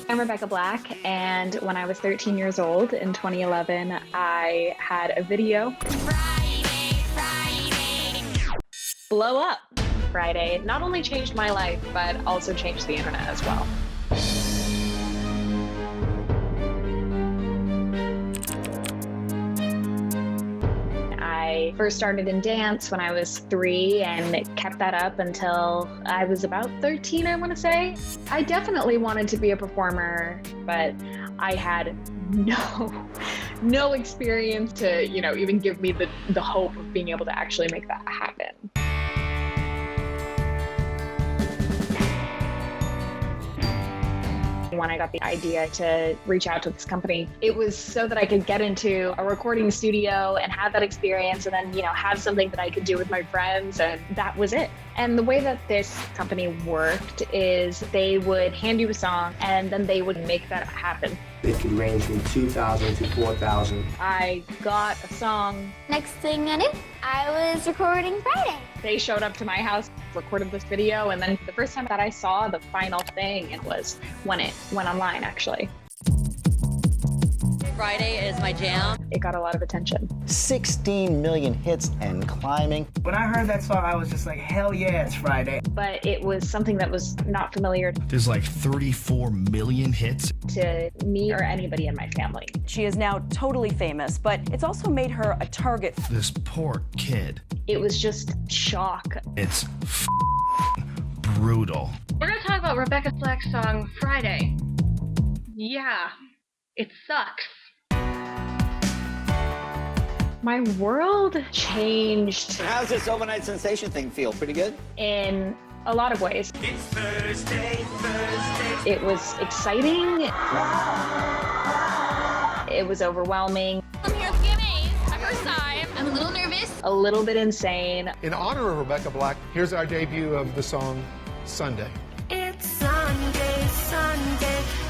I'm Rebecca Black, and when I was 13 years old in 2011, I had a video blow up. Friday not only changed my life, but also changed the internet as well. I first started in dance when I was 3 and kept that up until I was about 13, I want to say. I definitely wanted to be a performer, but I had no experience to, even give me the hope of being able to actually make that happen. When I got the idea to reach out to this company, it was so that I could get into a recording studio and have that experience and then, have something that I could do with my friends, and that was it. And the way that this company worked is they would hand you a song and then they would make that happen. It could range from 2,000 to 4,000. I got a song. Next thing I knew, I was recording Friday. They showed up to my house, recorded this video, and then the first time that I saw the final thing, it was when it went online, actually. Friday is my jam. It got a lot of attention. 16 million hits and climbing. When I heard that song, I was just like, hell yeah, it's Friday. But it was something that was not familiar There's like 34 million hits. to me or anybody in my family. She is now totally famous, but it's also made her a target. This poor kid. It was just shock. It's brutal. We're gonna talk about Rebecca Black's song, Friday. Yeah, it sucks. My world changed How's this overnight sensation thing feel? Pretty good? in a lot of ways. It's Thursday. It was exciting. It was overwhelming, I'm here with VMAs. My first time. I'm a little nervous. a little bit insane. In honor of Rebecca Black, here's our debut of the song Sunday. It's Sunday,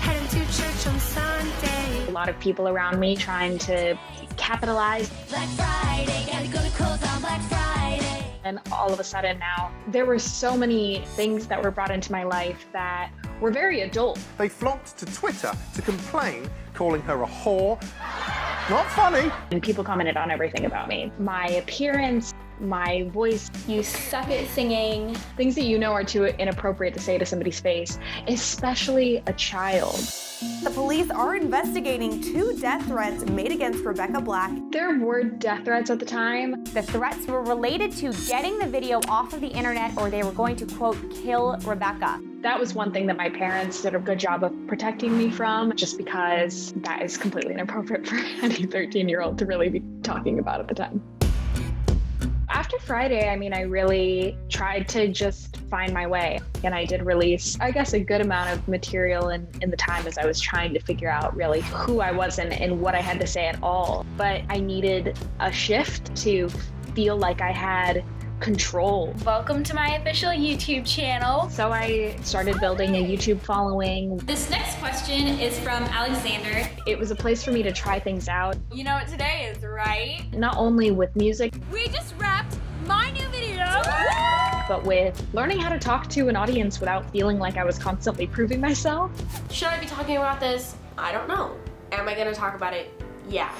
heading to church on Sunday. A lot of people around me trying to capitalize. Black Friday, gotta go to Kohl's on Black Friday. And all of a sudden now, there were so many things that were brought into my life that were very adult. They flocked to Twitter to complain, calling her a whore. Not funny. And people commented on everything about me. My appearance, my voice, You suck at singing. things that are too inappropriate to say to somebody's face, especially a child. The police are investigating 2 death threats made against Rebecca Black. There were death threats at the time. The threats were related to getting the video off of the internet, or they were going to, quote, kill Rebecca. That was one thing that my parents did a good job of protecting me from, just because that is completely inappropriate for any 13-year-old to really be talking about at the time. After Friday, I really tried to just find my way. And I did release, I guess, a good amount of material in the time as I was trying to figure out really who I was and what I had to say at all. But I needed a shift to feel like I had control. Welcome to my official YouTube channel. So I started building a YouTube following. This next question is from Alexander. It was a place for me to try things out, You know what today is, right? not only with music, We just wrapped my new video. but with learning how to talk to an audience without feeling like I was constantly proving myself. Should I be talking about this? I don't know. Am I gonna talk about it? Yeah.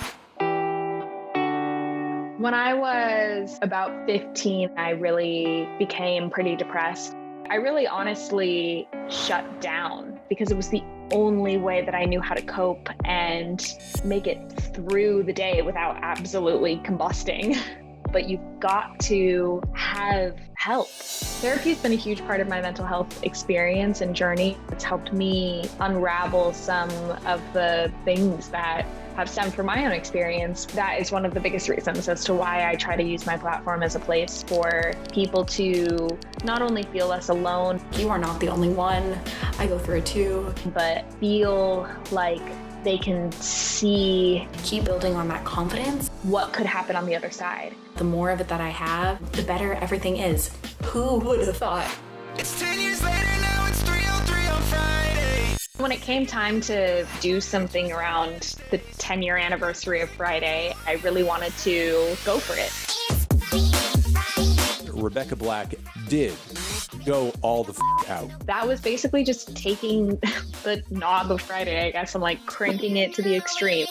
When I was about 15, I really became pretty depressed. I really honestly shut down because it was the only way that I knew how to cope and make it through the day without absolutely combusting. But you've got to have help. Therapy has been a huge part of my mental health experience and journey. It's helped me unravel some of the things that have stemmed from my own experience. That is one of the biggest reasons as to why I try to use my platform as a place for people to not only feel less alone, You are not the only one. I go through it too. but feel like they can see Keep building on that confidence. what could happen on the other side. The more of it that I have, the better everything is. Who would have thought? It's 10 years later, now it's 3:03 on Friday. When it came time to do something around the 10-year anniversary of Friday, I really wanted to go for it. Rebecca Black did go all the out? That was basically just taking the knob of Friday, I guess, and like cranking it to the extreme.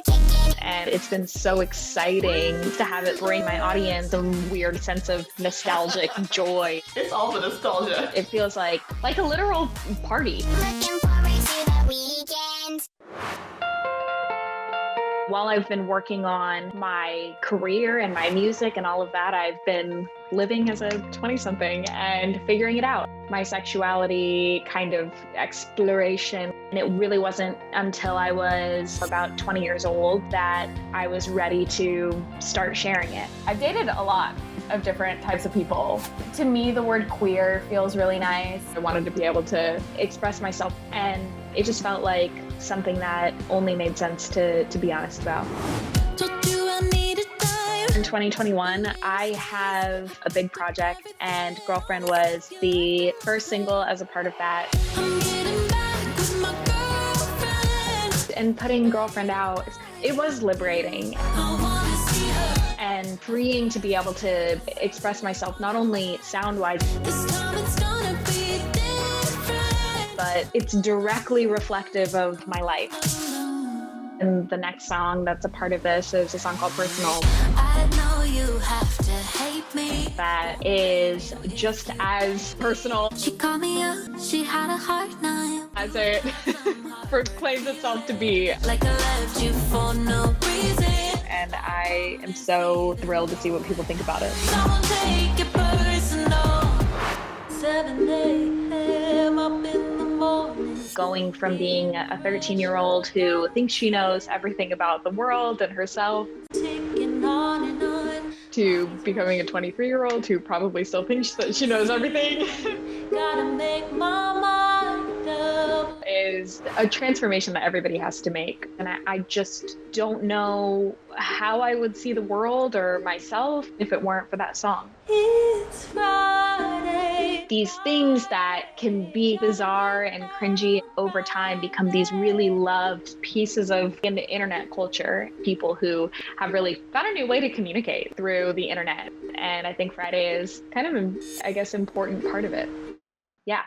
And it's been so exciting to have it bring my audience a weird sense of nostalgic joy. It's all the nostalgia. It feels like a literal party. While I've been working on my career and my music and all of that, I've been living as a 20-something and figuring it out. My sexuality kind of exploration. And it really wasn't until I was about 20 years old that I was ready to start sharing it. I've dated a lot of different types of people. To me, the word queer feels really nice. I wanted to be able to express myself, and it just felt like something that only made sense to be honest about. In 2021, I have a big project, and Girlfriend was the first single as a part of that. And putting Girlfriend out, it was liberating and freeing to be able to express myself, not only sound-wise, but it's directly reflective of my life. And the next song that's a part of this is a song called Personal. I know you have to hate me. That is just as personal. She called me up, she had a hard night. As it proclaims itself to be. Like I left you for no reason. And I am so thrilled to see what people think about it. Don't take it personal. 7 a.m. up in the morning. Going from being a 13-year-old who thinks she knows everything about the world and herself Ticking on and on. to becoming a 23-year-old who probably still thinks that she knows everything Gotta make my mind up. is a transformation that everybody has to make. And I just don't know how I would see the world or myself if it weren't for that song. It's Friday. These things that can be bizarre and cringy over time become these really loved pieces of in the internet culture. People who have really found a new way to communicate through the internet. And I think Friday is kind of, I guess, important part of it. Yeah.